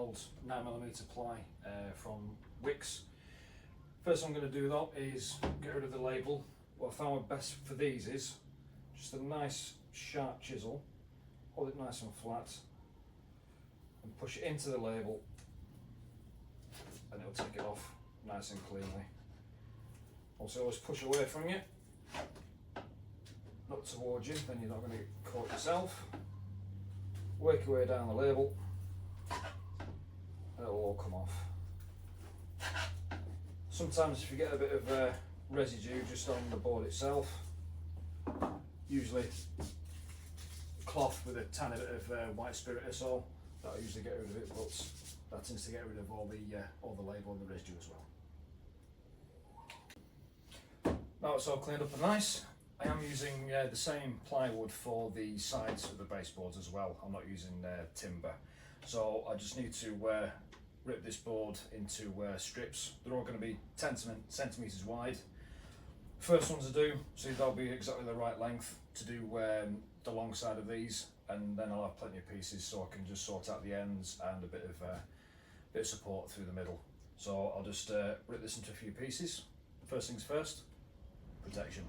old 9mm ply from Wicks. First thing I'm going to do though is get rid of the label. What I found best for these is just a nice sharp chisel, hold it nice and flat and push it into the label and it'll take it off nice and cleanly. Also always push away from you, not towards you, then you're not going to get caught yourself. Work your way down the label and it'll all come off. Sometimes if you get a bit of residue just on the board itself, usually cloth with a tiny bit of white spirit or so, that'll usually get rid of it, but that tends to get rid of all the label and the residue as well. Now it's all cleaned up and nice, I am using the same plywood for the sides of the baseboards as well. I'm not using timber. So I just need to rip this board into strips. They're all going to be 10 centimetres wide. First ones to do, so they'll be exactly the right length to do the long side of these, and then I'll have plenty of pieces so I can just sort out the ends and a bit of support through the middle. So I'll just rip this into a few pieces. First things first, protection.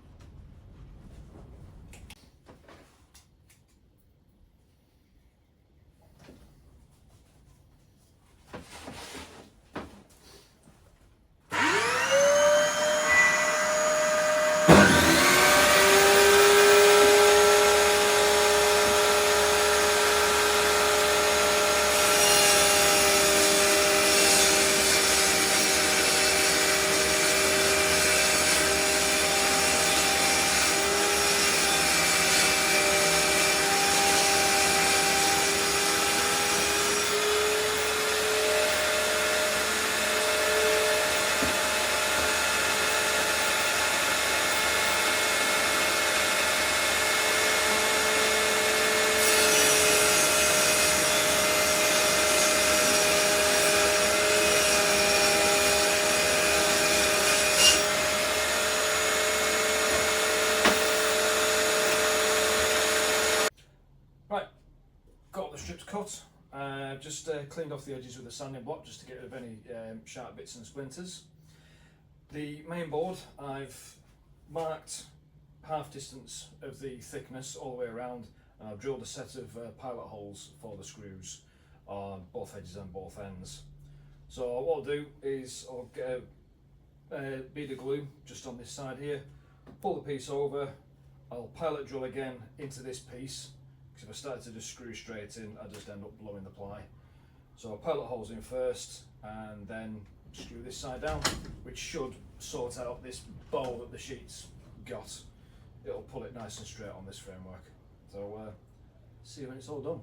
Right, got the strips cut. Just cleaned off the edges with a sanding block just to get rid of any sharp bits and splinters. The main board, I've marked half distance of the thickness all the way around, and I've drilled a set of pilot holes for the screws on both edges and both ends. So what I'll do is I'll get a bead of glue just on this side here, pull the piece over, I'll pilot drill again into this piece, because if I started to just screw straight in, I just end up blowing the ply. So I'll pilot holes in first and then screw this side down, which should sort out this bowl that the sheet's got. It'll pull it nice and straight on this framework. So see you when it's all done.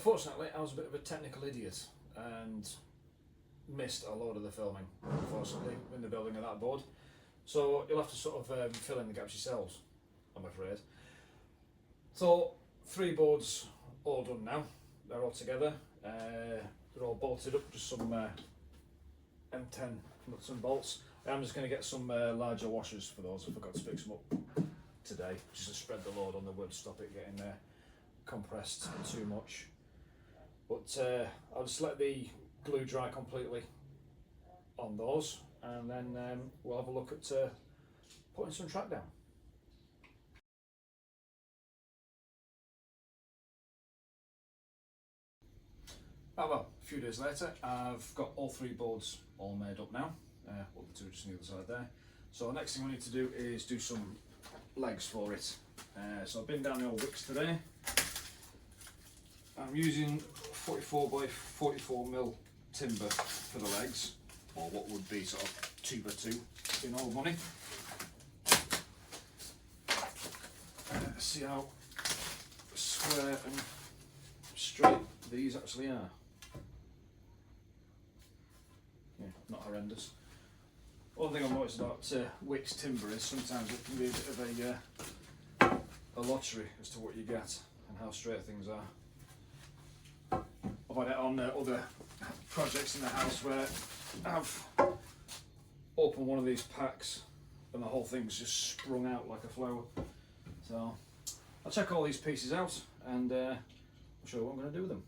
unfortunately, I was a bit of a technical idiot and missed a load of the filming, unfortunately, in the building of that board. So you'll have to sort of fill in the gaps yourselves, I'm afraid. So 3 boards all done now. They're all together. They're all bolted up, just some M10 nuts and bolts. I'm just going to get some larger washers for those. I forgot to fix them up today, just to spread the load on the wood, stop it getting compressed too much. But I'll just let the glue dry completely on those, and then we'll have a look at putting some track down. Oh well, a few days later, I've got all 3 boards all made up now. Well, the 2 just on the other side there. So the next thing we need to do is do some legs for it. So I've been down the old wicks today. I'm using 44 by 44 mil timber for the legs, or what would be sort of 2 by 2 in old money. See how square and straight these actually are. Yeah, not horrendous. One thing I've noticed about wicks timber is sometimes it can be a bit of a lottery as to what you get and how straight things are. I've had it on other projects in the house where I've opened one of these packs and the whole thing's just sprung out like a flower. So I'll check all these pieces out and I'll show you what I'm going to do with them.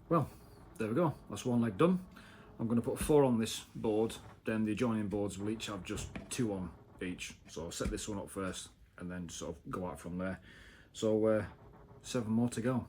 Well, there we go, that's one leg done. I'm going to put 4 on this board, then the adjoining boards will each have just 2 on each. So I'll set this one up first and then sort of go out from there. So 7 more to go.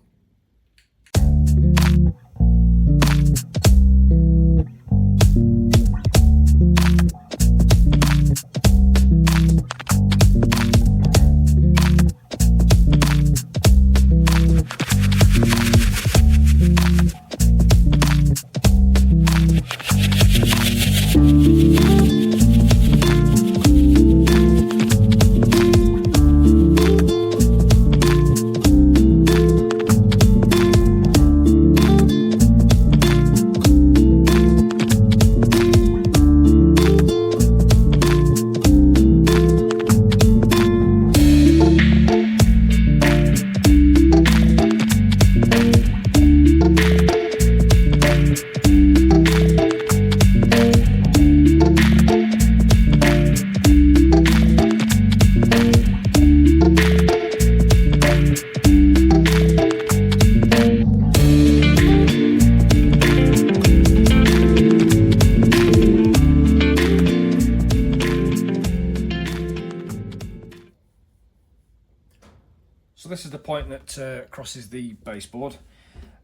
So this is the point that crosses the baseboard.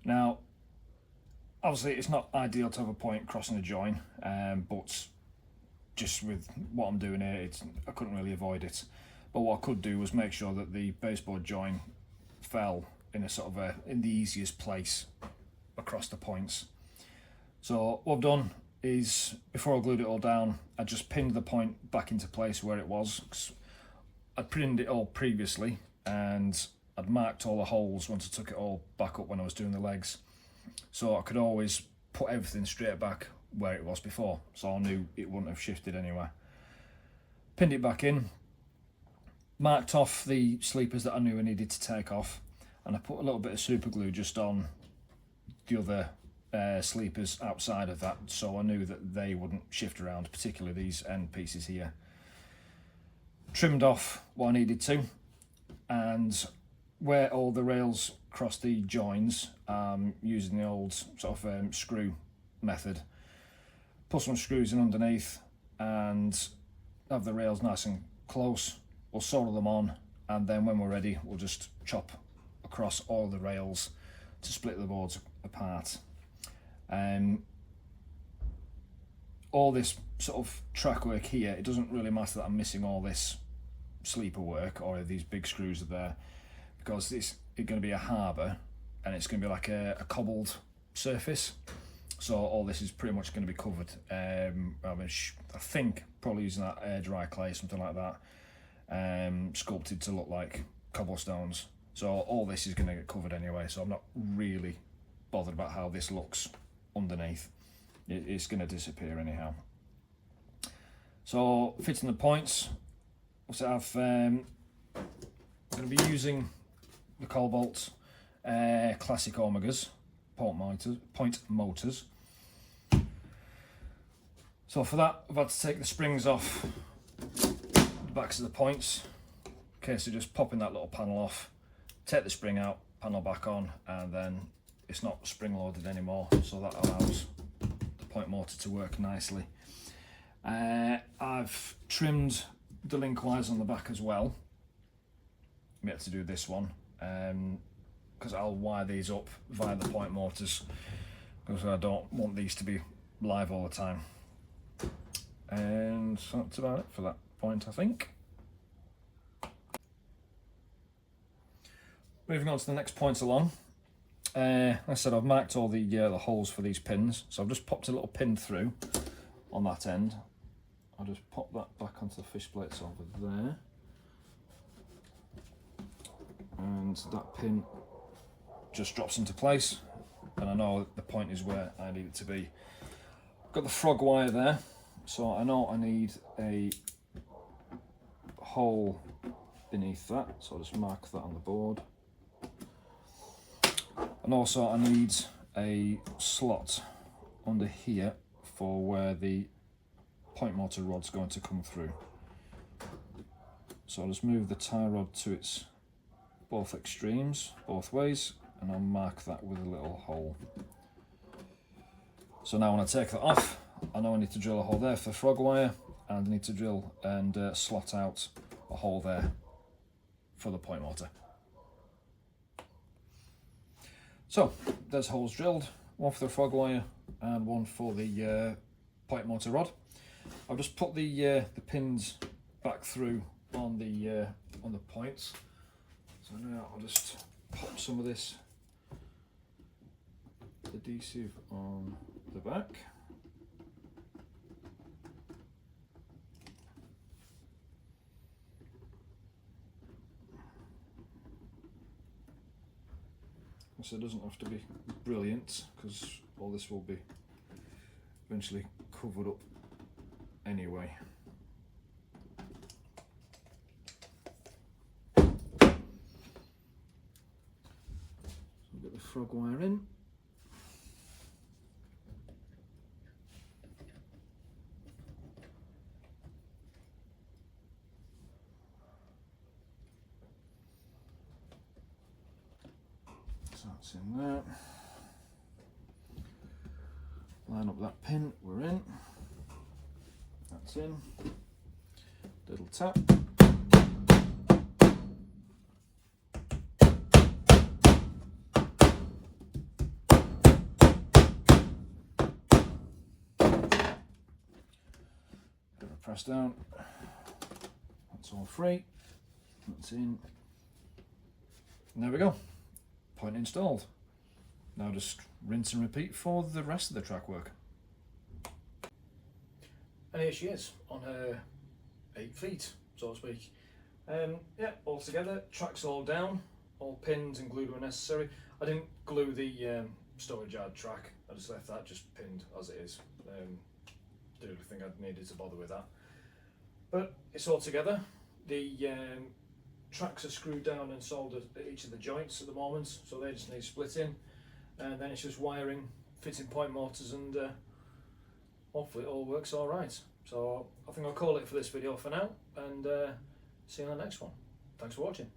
Now, obviously it's not ideal to have a point crossing a join, but just with what I'm doing here, I couldn't really avoid it. But what I could do was make sure that the baseboard join fell in a sort of in the easiest place across the points. So what I've done is, before I glued it all down, I just pinned the point back into place where it was. 'Cause I'd pinned it all previously, and I'd marked all the holes once I took it all back up when I was doing the legs. So I could always put everything straight back where it was before, so I knew it wouldn't have shifted anywhere. Pinned it back in, marked off the sleepers that I knew I needed to take off, and I put a little bit of super glue just on the other sleepers outside of that, so I knew that they wouldn't shift around, particularly these end pieces here. Trimmed off what I needed to, and where all the rails cross the joins, using the old sort of screw method, put some screws in underneath and have the rails nice and close. We'll solder them on, and then when we're ready we'll just chop across all the rails to split the boards apart. All this sort of track work here, it doesn't really matter that I'm missing all this sleeper work or these big screws are there, because it's going to be a harbour and it's going to be like a cobbled surface, so all this is pretty much going to be covered. I think probably using that air dry clay, something like that, sculpted to look like cobblestones. So all this is going to get covered anyway, so I'm not really bothered about how this looks underneath. It's going to disappear anyhow. So fitting the points, so I'm going to be using the Cobalt Classic Omegas point motors. So for that I've had to take the springs off the backs of the points. Okay, so just popping that little panel off, take the spring out, panel back on, and then it's not spring loaded anymore, so that allows the point motor to work nicely. I've trimmed the link wires on the back as well. I'm yet to do this one, because I'll wire these up via the point motors, because I don't want these to be live all the time. And so that's about it for that point, I think. Moving on to the next point along. Like I said, I've marked all the holes for these pins, so I've just popped a little pin through on that end. I'll just pop that back onto the fish plates over there, and that pin just drops into place, and I know the point is where I need it to be. Got the frog wire there, so I know I need a hole beneath that, so I'll just mark that on the board. And also I need a slot under here for where the point motor rod's going to come through. So I'll just move the tie rod to its both extremes, both ways, and I'll mark that with a little hole. So now when I take that off, I know I need to drill a hole there for the frog wire, and I need to drill and slot out a hole there for the point motor. So there's holes drilled, one for the frog wire and one for the point motor rod. I've just put the pins back through on the points. So now I'll just pop some of this adhesive on the back. So it doesn't have to be brilliant, because all this will be eventually covered up anyway. So we'll get the frog wire in. So that's in there. Line up that pin, we're in. That's in. Little tap. Bit of a press down. That's all free. That's in. And there we go. Point installed. Now just rinse and repeat for the rest of the track work. And here she is on her 8 feet, so to speak. Yeah, all together, tracks all down, all pinned and glued where necessary. I didn't glue the storage yard track, I just left that just pinned as it is. Didn't think I needed to bother with that. But it's all together. The tracks are screwed down and soldered at each of the joints at the moment, so they just need splitting. And then it's just wiring, fitting point motors, and hopefully it all works all right. So I think I'll call it for this video for now, and see you on the next one. Thanks for watching.